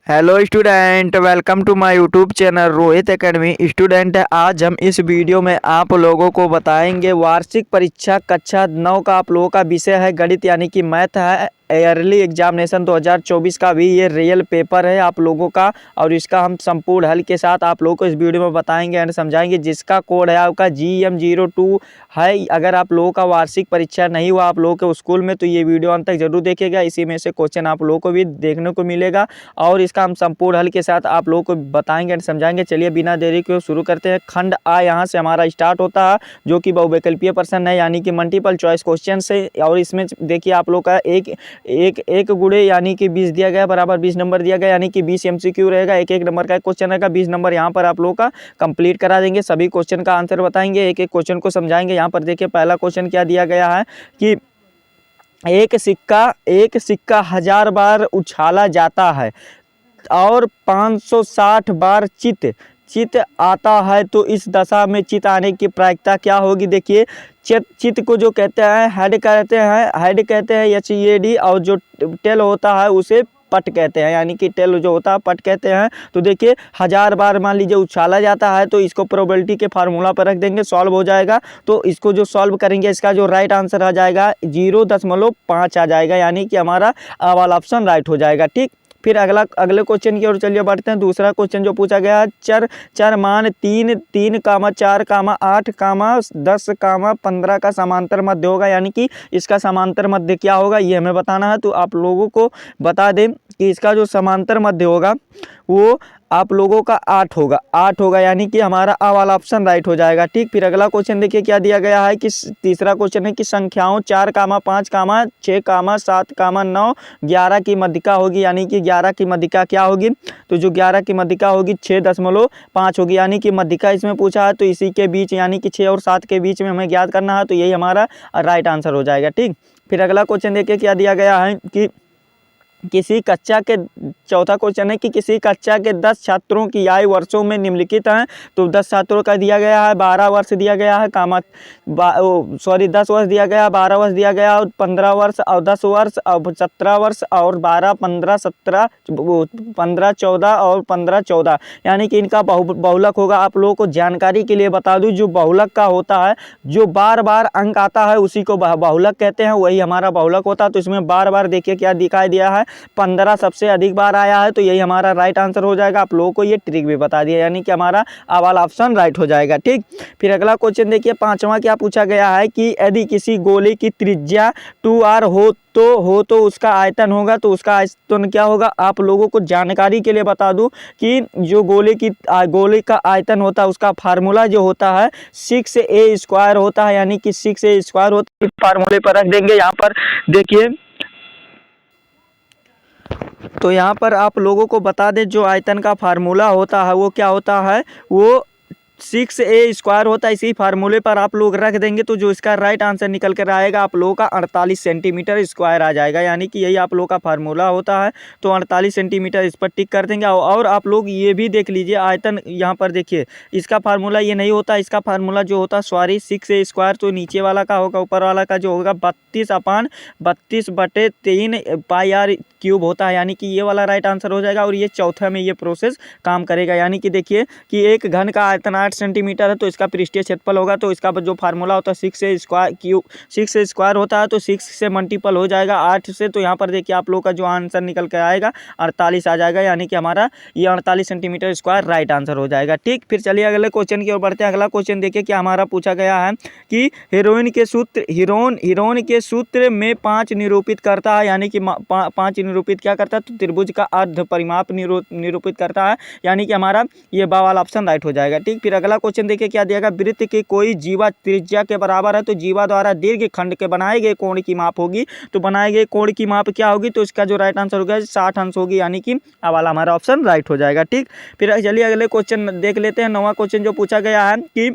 Hello student, welcome to my YouTube channel Rohit academy. Student, आज हम इस वीडियो में आप लोगों को बताएंगे वार्षिक परीक्षा कक्षा 9 का आप लोगों का विषय है गणित यानी कि मैथ है। ईयरली एग्जामिनेशन 2024 का भी ये रियल पेपर है आप लोगों का, और इसका हम संपूर्ण हल के साथ आप लोगों को इस वीडियो में बताएंगे एंड समझाएंगे, जिसका कोड है आपका GM02 है। अगर आप लोगों का वार्षिक परीक्षा नहीं हुआ आप लोगों के स्कूल में तो ये वीडियो अंत तक जरूर देखिएगा, इसी में से क्वेश्चन आप लोगों को भी देखने को मिलेगा और इसका हम संपूर्ण हल के साथ आप लोगों को बताएंगे एंड समझाएंगे। चलिए बिना देरी के शुरू करते हैं। खंड आ यहाँ से हमारा स्टार्ट होता है, जो कि बहुविकल्पीय प्रश्न है यानी कि मल्टीपल चॉइस क्वेश्चन से। और इसमें देखिए आप लोग का एक गुणे यानी कि 20 दिया गया बराबर 20 नंबर दिया गया, यानी कि 20 MCQ रहेगा। एक नंबर का क्वेश्चन रहेगा, 20 नंबर यहाँ पर आप लोगों का कंप्लीट करा देंगे। सभी क्वेश्चन का आंसर बताएंगे, एक एक क्वेश्चन को समझाएंगे। यहाँ पर देखिए पहला क्वेश्चन क्या दिया गया है कि एक सिक्का 1000 बार उछाला जाता है और 560 बार चित आता है, तो इस दशा में चित आने की प्रायिकता क्या होगी। देखिए चित को जो कहते हैं हेड कहते हैं HEAD, और जो टेल होता है उसे पट कहते हैं, यानी कि टेल जो होता है पट कहते हैं। तो देखिए 1000 बार मान लीजिए उछाला जाता है, तो इसको प्रोबेबिलिटी के फार्मूला पर रख देंगे, सॉल्व हो जाएगा। तो इसको जो सॉल्व करेंगे इसका जो राइट आंसर आ जाएगा 0.5 आ जाएगा, यानी कि हमारा वाला ऑप्शन राइट हो जाएगा। ठीक, फिर अगले क्वेश्चन की ओर चलिए बढ़ते हैं। दूसरा क्वेश्चन जो पूछा गया है, चर मान 3, 4, 8, 10, 15 का समांतर मध्य होगा, यानी कि इसका समांतर मध्य क्या होगा ये हमें बताना है। तो आप लोगों को बता दें कि इसका जो समांतर मध्य होगा वो आप लोगों का 8 होगा, यानी कि हमारा आ वाला ऑप्शन राइट हो जाएगा। ठीक, फिर अगला क्वेश्चन देखिए क्या दिया गया है कि तीसरा क्वेश्चन है कि संख्याओं 4, 5, 6, 7, 9, 11 की मध्यिका होगी, यानी कि 11 की मध्यिका क्या होगी। तो जो 11 की मध्यिका होगी 6.5 होगी, यानी कि मध्यिका इसमें पूछा है, तो इसी के बीच यानी कि 6 और 7 के बीच में हमें ज्ञात करना है, तो यही हमारा राइट आंसर हो जाएगा। ठीक, फिर अगला क्वेश्चन देखिए क्या दिया गया है कि चौथा क्वेश्चन है कि किसी कक्षा के 10 छात्रों की आयु वर्षों में निम्नलिखित हैं। तो 10 छात्रों का दिया गया है 12 वर्ष दिया गया है, 10 वर्ष दिया गया, 12 वर्ष दिया गया, और 15 वर्ष और 10 वर्ष और 17 वर्ष और 12, 15, 17, 15, 14 और 15, 14, यानी कि इनका बहुलक होगा। आप लोगों को जानकारी के लिए बता दूं, जो बहुलक का होता है, जो बार बार अंक आता है उसी को बहुलक कहते हैं, वही हमारा बहुलक होता है। तो इसमें बार बार देखिए क्या दिखाई दिया है, 15 सबसे अधिक बार आया है, तो यही हमारा राइट आंसर हो जाएगा। आप लोगों को ये ट्रिक भी बता दिया, यानी कि हमारा आ वाला ऑप्शन राइट हो जाएगा। ठीक, फिर अगला क्वेश्चन देखिए पांचवा क्या पूछा गया है कि यदि किसी गोले की त्रिज्या 2r हो तो उसका आयतन होगा, तो उसका आयतन क्या होगा। आप लोगों को जानकारी के लिए बता दूं कि जो गोले का आयतन होता है उसका फार्मूला जो होता है 6a² होता है, यानी कि 6a² होता है। इस फार्मूले पर रख देंगे। यहाँ पर देखिए, तो यहाँ पर आप लोगों को बता दें जो आयतन का फार्मूला होता है वो क्या होता है, वो 6a² होता है। इसी फार्मूले पर आप लोग रख देंगे, तो जो इसका राइट आंसर निकल कर आएगा आप लोगों का 48 सेंटीमीटर स्क्वायर आ जाएगा, यानी कि यही आप लोगों का फार्मूला होता है। तो 48 सेंटीमीटर इस पर टिक कर देंगे। और आप लोग ये भी देख लीजिए आयतन, यहाँ पर देखिए इसका फार्मूला ये नहीं होता, इसका फार्मूला जो होता है 6a², तो नीचे वाला का होगा, ऊपर वाला का जो होगा 32/32/3 πr³ होता है, यानी कि ये वाला राइट आंसर हो जाएगा। और ये चौथा में ये प्रोसेस काम करेगा, यानी कि देखिए कि एक घन का आयतन 8 सेंटीमीटर है, तो इसका पृष्ठीय क्षेत्रफल होगा, तो इसका जो फार्मूला होता है 6a² होता है, तो 6 से मल्टीपल हो जाएगा 8 से। तो यहाँ पर देखिए आप लोग का जो आंसर निकल कर आएगा 48 आ जाएगा, यानी कि हमारा ये 48 सेंटीमीटर स्क्वायर राइट आंसर हो जाएगा। ठीक, फिर चलिए अगले क्वेश्चन की ओर बढ़ते हैं। अगला क्वेश्चन देखिए क्या हमारा पूछा गया है कि हीरोइन के सूत्र में 5 निरूपित करता है, यानी कि 5 निरूपित क्या करता है, तो त्रिभुज का अर्ध परिमाप निरूपित करता है, यानी कि हमारा ये बा वाला ऑप्शन राइट हो जाएगा। ठीक, फिर अगला क्वेश्चन देखिए क्या दिया गया, वृत्त के कोई जीवा त्रिज्या के बराबर है, तो जीवा द्वारा दीर्घ खंड के बनाए गए कोण की माप होगी। तो बनाए गए कोण की माप क्या होगी, तो इसका जो राइट आंसर होगा 60 अंश होगी, यानी कि आ वाला हमारा ऑप्शन राइट हो जाएगा। ठीक, फिर चलिए अगले क्वेश्चन देख लेते हैं। 9वां क्वेश्चन जो पूछा गया है कि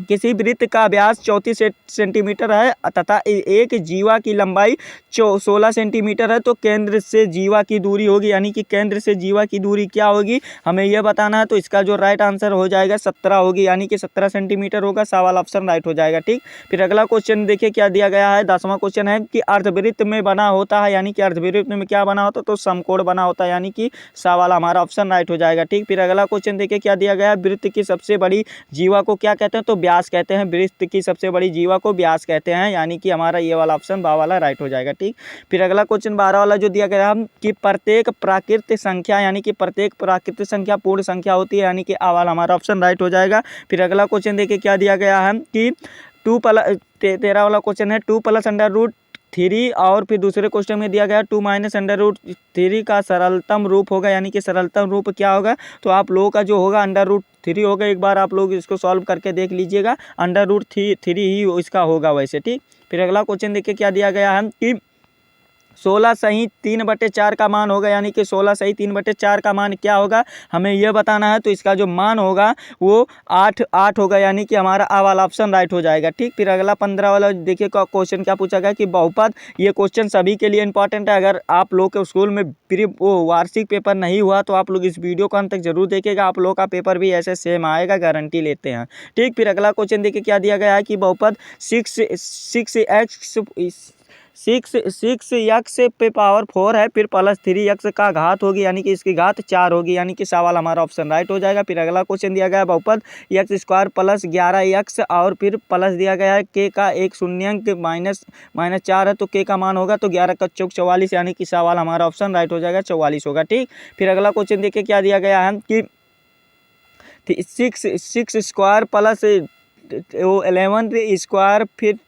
किसी वृत्त का व्यास 34 सेंटीमीटर है तथा एक जीवा की लंबाई 16 सेंटीमीटर है तो केंद्र से जीवा की दूरी होगी, यानी कि केंद्र से जीवा की दूरी क्या होगी हमें यह बताना है। तो इसका जो राइट आंसर हो जाएगा 17 होगी, यानी कि 17 सेंटीमीटर होगा। सवाल ऑप्शन राइट हो जाएगा। ठीक, फिर अगला क्वेश्चन देखिए क्या दिया गया है। 10वां क्वेश्चन है कि अर्धवृत्त में बना होता है, यानी कि अर्धवृत्त में क्या बना होता है तो समकोण बना होता है, यानी कि सवाल हमारा ऑप्शन राइट हो जाएगा। ठीक, फिर अगला क्वेश्चन देखिए क्या दिया गया है। वृत्त की सबसे बड़ी जीवा को क्या कहते हैं तो व्यास कहते हैं। वृत्त की सबसे बड़ी जीवा को व्यास कहते हैं, यानी कि हमारा ये वाला ऑप्शन बा वाला राइट हो जाएगा। ठीक, फिर अगला क्वेश्चन 12 वाला जो दिया गया है कि प्रत्येक प्राकृतिक संख्या, यानी कि प्रत्येक प्राकृतिक संख्या पूर्ण संख्या होती है, यानी कि आ वाला हमारा ऑप्शन राइट हो जाएगा। फिर अगला क्वेश्चन देखिए क्या दिया गया है कि 13 वाला क्वेश्चन है 2 + √3 और फिर दूसरे क्वेश्चन में दिया गया 2 - √3 का सरलतम रूप होगा, यानी कि सरलतम रूप क्या होगा तो आप लोगों का जो होगा √3 होगा। एक बार आप लोग इसको सॉल्व करके देख लीजिएगा, √3 ही इसका होगा वैसे। ठीक, फिर अगला क्वेश्चन देखिए क्या दिया गया है कि 16 सही 3/4 का मान होगा, यानी कि 16 सही 3/4 का मान क्या होगा हमें यह बताना है। तो इसका जो मान होगा वो 8 होगा, यानी कि हमारा आ वाला ऑप्शन राइट हो जाएगा। ठीक, फिर अगला 15 वाला देखिए क्वेश्चन क्या पूछा गया कि बहुपद। ये क्वेश्चन सभी के लिए इंपॉर्टेंट है। अगर आप लोग के स्कूल में वार्षिक पेपर नहीं हुआ तो आप लोग इस वीडियो को अंत तक जरूर देखिएगा, आप लोग का पेपर भी ऐसे सेम आएगा, गारंटी लेते हैं। ठीक, फिर अगला क्वेश्चन देखिए क्या दिया गया है कि बहुपद 6x पे पावर 4 है फिर +3x का घात होगी, यानी कि इसकी घात 4 होगी, यानी कि सवाल हमारा ऑप्शन राइट हो जाएगा। फिर अगला क्वेश्चन दिया गया है बहुपद x² + 11x और फिर प्लस दिया गया है k का एक शून्यंक -4 है तो k का मान होगा तो 11 का चौक 44, यानी कि सवाल हमारा ऑप्शन राइट हो जाएगा, 44 होगा। ठीक, फिर अगला क्वेश्चन देखिए क्या दिया गया है कि 6² + 11 फिर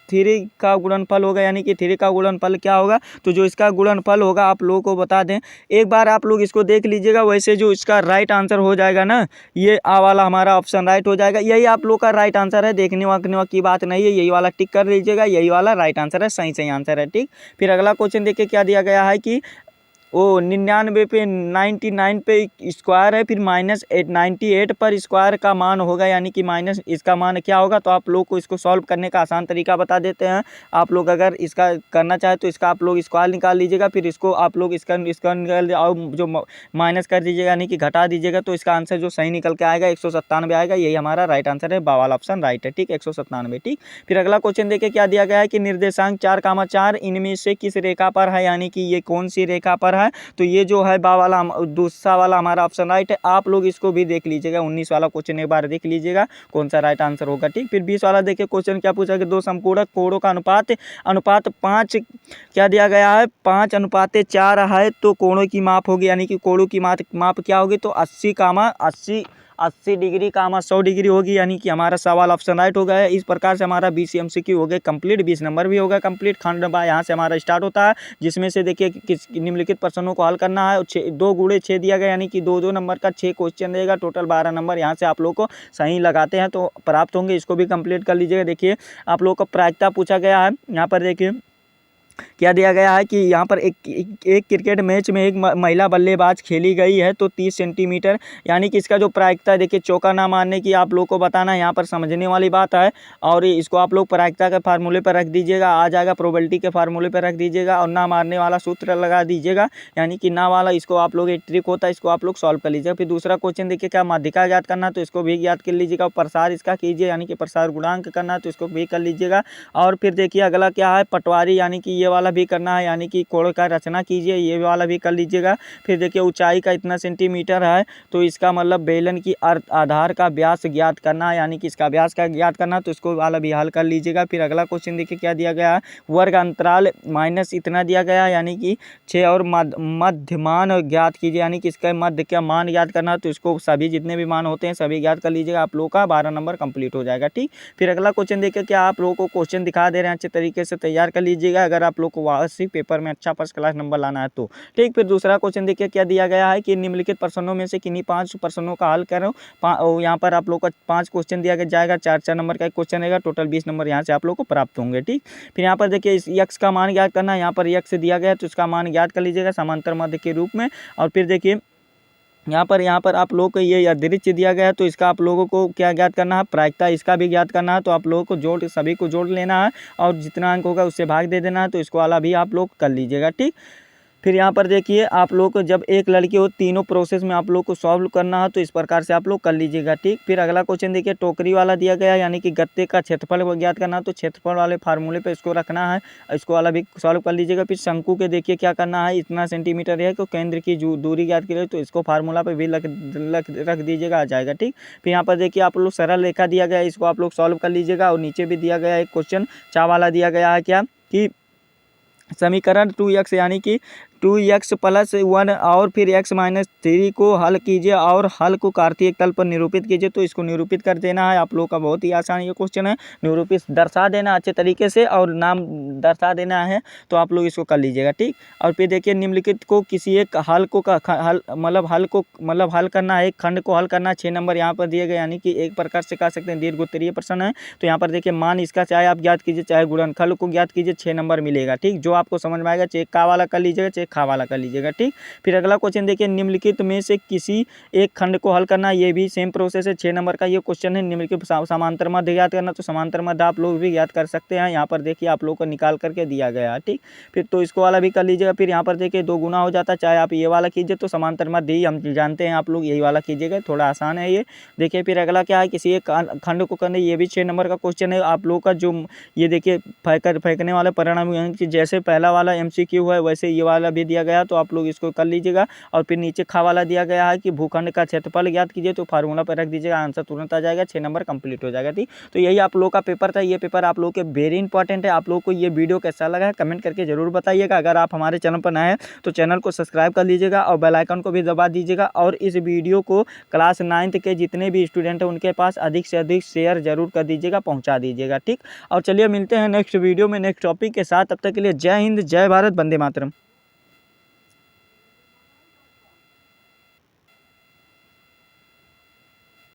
3 का गुणनफल होगा, यानी कि 3 का गुणनफल क्या होगा तो जो इसका गुणनफल होगा आप लोगों को बता दें, एक बार आप लोग इसको देख लीजिएगा। वैसे जो इसका राइट आंसर हो जाएगा ना, ये आ वाला हमारा ऑप्शन राइट हो जाएगा। यही आप लोग का राइट आंसर है, देखने वाकने की बात नहीं है, यही वाला टिक कर लीजिएगा, यही वाला राइट आंसर है, सही आंसर है। ठीक, फिर अगला क्वेश्चन देखिए क्या दिया गया है कि 99 पे 99 पे स्क्वायर है फिर -98 पर स्क्वायर का मान होगा, यानी कि माइनस इसका मान क्या होगा तो आप लोग को इसको सॉल्व करने का आसान तरीका बता देते हैं। आप लोग अगर इसका करना चाहे तो इसका आप लोग स्क्वायर निकाल लीजिएगा, फिर इसको आप लोग इसका निकाल और जो माइनस कर दीजिएगा, यानी कि घटा दीजिएगा, तो इसका आंसर जो सही निकल के आएगा 197 आएगा। यही हमारा राइट आंसर है, बावाल ऑप्शन राइट है। ठीक, 197। ठीक, फिर अगला क्वेश्चन देखिए क्या दिया गया है कि निर्देशांक 4,4 इनमें से किस रेखा पर है, यानी कि ये कौन सी रेखा पर है तो ये जो है बा वाला दूसरा वाला हमारा ऑप्शन राइट है। आप लोग इसको भी देख लीजिएगा, 19 वाला क्वेश्चन एक बार देख लीजिएगा कौन सा राइट आंसर होगा। ठीक, फिर 20 वाला देखिए क्वेश्चन क्या पूछा कि दो समपूरक कोणों का अनुपात 5 क्या दिया गया है 5:4 है तो कोणों की माप होगी, यानी कि कोणों की माप क्या होगी तो 80 डिग्री 100 डिग्री होगी, यानी कि हमारा सवाल ऑप्शन राइट हो गया है। इस प्रकार से हमारा 20 MCQ हो गए कंप्लीट, 20 नंबर भी होगा कंप्लीट। खंड बा यहाँ से हमारा स्टार्ट होता है, जिसमें से देखिए किस निम्नलिखित प्रश्नों को हल करना है। 2 × 6 दिया गया, यानी कि 2 नंबर का 6 क्वेश्चन देगा, टोटल 12 नंबर यहाँ से आप लोग को सही लगाते हैं तो प्राप्त होंगे। इसको भी कंप्लीट कर लीजिएगा। देखिए आप लोग को प्रायिकता पूछा गया है, यहाँ पर देखिए क्या दिया गया है कि यहाँ पर एक क्रिकेट मैच में एक महिला बल्लेबाज खेली गई है तो 30 सेंटीमीटर, यानी कि इसका जो प्रायिकता है देखिए चौका ना मारने की आप लोग को बताना है, यहाँ पर समझने वाली बात है। और इसको आप लोग प्रायिकता के फार्मूले पर रख दीजिएगा, आ जाएगा प्रोबेबिलिटी के फार्मूले पर रख दीजिएगा और ना मारने वाला सूत्र लगा दीजिएगा, यानी कि ना वाला इसको आप लोग एक ट्रिक होता है, इसको आप लोग सॉल्व कर लीजिएगा। फिर दूसरा क्वेश्चन देखिए क्या माध्यिका ज्ञात करना तो इसको भी ज्ञात कर लीजिएगा, प्रसार इसका कीजिए, यानी कि प्रसार गुणांक करना तो इसको भी कर लीजिएगा। और फिर देखिए अगला क्या है पटवारी, यानी कि ये वाला भी करना है, यानी कि कोण का रचना कीजिए, ये वाला भी कर लीजिएगा। फिर देखिए ऊंचाई का इतना सेंटीमीटर है तो इसका मतलब बेलन की आधार का व्यास ज्ञात करना है, यानी कि इसका व्यास का ज्ञात करना तो इसको वाला भी हल कर लीजिएगा। फिर अगला क्वेश्चन देखिए क्या दिया गया है वर्ग अंतराल माइनस इतना दिया गया है, यानी कि 6 और मध्यमान ज्ञात कीजिए, यानी कि इसका मध्य का मान ज्ञात करना तो इसको सभी जितने भी मान होते हैं सभी ज्ञात कर लीजिएगा, आप लोग का 12 नंबर कंप्लीट हो जाएगा। ठीक, फिर अगला क्वेश्चन देखिए क्या आप लोगों को क्वेश्चन दिखा दे रहे हैं, अच्छे तरीके से तैयार कर लीजिएगा अगर आप लोग को वार्षिक पेपर में अच्छा फर्स्ट क्लास नंबर लाना है तो। ठीक, फिर दूसरा क्वेश्चन देखिए क्या दिया गया है कि निम्नलिखित प्रश्नों में से किन्हीं 5 प्रश्नों का हल करो। यहाँ पर आप लोग का 5 क्वेश्चन दिया जाएगा, 4 नंबर का एक क्वेश्चन रहेगा, टोटल 20 नंबर यहाँ से आप लोग को प्राप्त होंगे। ठीक, फिर यहाँ पर देखिए इस यक्स का मान ज्ञात करना है, यहाँ पर यक्स दिया गया है तो इसका मान ज्ञात कर लीजिएगा समांतर माध्य के रूप में। और फिर देखिए यहाँ पर आप लोग को ये अदृश्य दिया गया है, तो इसका आप लोगों को क्या ज्ञात करना है, प्रायिकता इसका भी ज्ञात करना है। तो आप लोगों को सभी को जोड़ लेना है और जितना अंक होगा उससे भाग दे देना है। तो इसको वाला भी आप लोग कर लीजिएगा, ठीक। फिर यहाँ पर देखिए आप लोग को जब एक लड़की हो, तीनों प्रोसेस में आप लोग को सॉल्व करना है, तो इस प्रकार से आप लोग कर लीजिएगा, ठीक। फिर अगला क्वेश्चन देखिए, टोकरी वाला दिया गया है, यानी कि गत्ते का क्षेत्रफल को ज्ञात करना है। तो क्षेत्रफल वाले फार्मूले पे इसको रखना है, इसको वाला भी सॉल्व कर लीजिएगा। फिर शंकु के देखिए क्या करना है, इतना सेंटीमीटर है, तो केंद्र की दूरी ज्ञात करिए, तो इसको फार्मूला पे भी रख दीजिएगा, आ जाएगा, ठीक। फिर यहाँ पर देखिए आप लोग सरल रेखा दिया गया है, इसको आप लोग सॉल्व कर लीजिएगा। और नीचे भी दिया गया है एक क्वेश्चन चा वाला दिया गया है, क्या कि समीकरण 2x यानी कि 2x + 1 और फिर x-3 को हल कीजिए और हल को कार्तीय तल पर निरूपित कीजिए। तो इसको निरूपित कर देना है आप लोग का, बहुत ही आसान ये क्वेश्चन है। निरूपित दर्शा देना अच्छे तरीके से और नाम दर्शा देना है, तो आप लोग इसको कर लीजिएगा, ठीक। और फिर देखिए निम्नलिखित को किसी एक हल करना है, एक खंड को हल करना है। 6 नंबर यहाँ पर दिए गए, यानी कि एक प्रकार से कह सकते हैं दीर्घ उत्तरीय प्रश्न है। तो यहाँ पर देखिए मान इसका चाहे आप ज्ञात कीजिए चाहे गुणनखंड को ज्ञात कीजिए, 6 नंबर मिलेगा, ठीक। जो आपको समझ में आएगा, चेक का वाला कर लीजिएगा, चेक खा वाला कर लीजिएगा, ठीक। फिर अगला क्वेश्चन देखिए, निम्नलिखित में से किसी एक खंड को हल करना, ये भी सेम प्रोसेस है। 6 नंबर का ये क्वेश्चन है। निम्नलिखित समांतर मध्य ज्ञात करना, तो समांतर मध्य आप लोग भी ज्ञात कर सकते हैं। यहाँ पर देखिए आप लोग को निकाल करके दिया गया है, ठीक। फिर तो इसको वाला भी कर लीजिएगा। फिर यहाँ पर देखिए 2 गुना हो जाता है, चाहे आप ये वाला कीजिए, तो समांतर मध्य ही हम जानते हैं, आप लोग यही वाला कीजिएगा, थोड़ा आसान है ये। देखिए फिर अगला क्या है, किसी एक खंड को करने, ये भी 6 नंबर का क्वेश्चन है। आप लोग का जो ये देखिए फेंकने वाले परिणाम, जैसे पहला वाला MCQ है वैसे ये वाला भी दिया गया, तो आप लोग इसको कर लीजिएगा। और फिर नीचे खा वाला दिया गया है कि भूखंड का क्षेत्रफल ज्ञात कीजिए, तो फार्मूला पर रख दीजिएगा, आंसर तुरंत आ जाएगा, 6 नंबर कंप्लीट हो जाएगा, ठीक। तो यही आप लोग का पेपर था। ये पेपर आप लोग के वेरी इंपॉर्टेंट है। आप लोग को ये वीडियो कैसा लगा है कमेंट करके जरूर बताइएगा। अगर आप हमारे चैनल पर नए हैं तो चैनल को सब्सक्राइब कर लीजिएगा और बेल आइकन को भी दबा दीजिएगा। और इस वीडियो को क्लास 9th के जितने भी स्टूडेंट हैं उनके पास अधिक से अधिक शेयर जरूर कर दीजिएगा, पहुँचा दीजिएगा, ठीक। और चलिए मिलते हैं नेक्स्ट वीडियो में नेक्स्ट टॉपिक के साथ। तब तक के लिए जय हिंद, जय भारत, वंदे मातरम।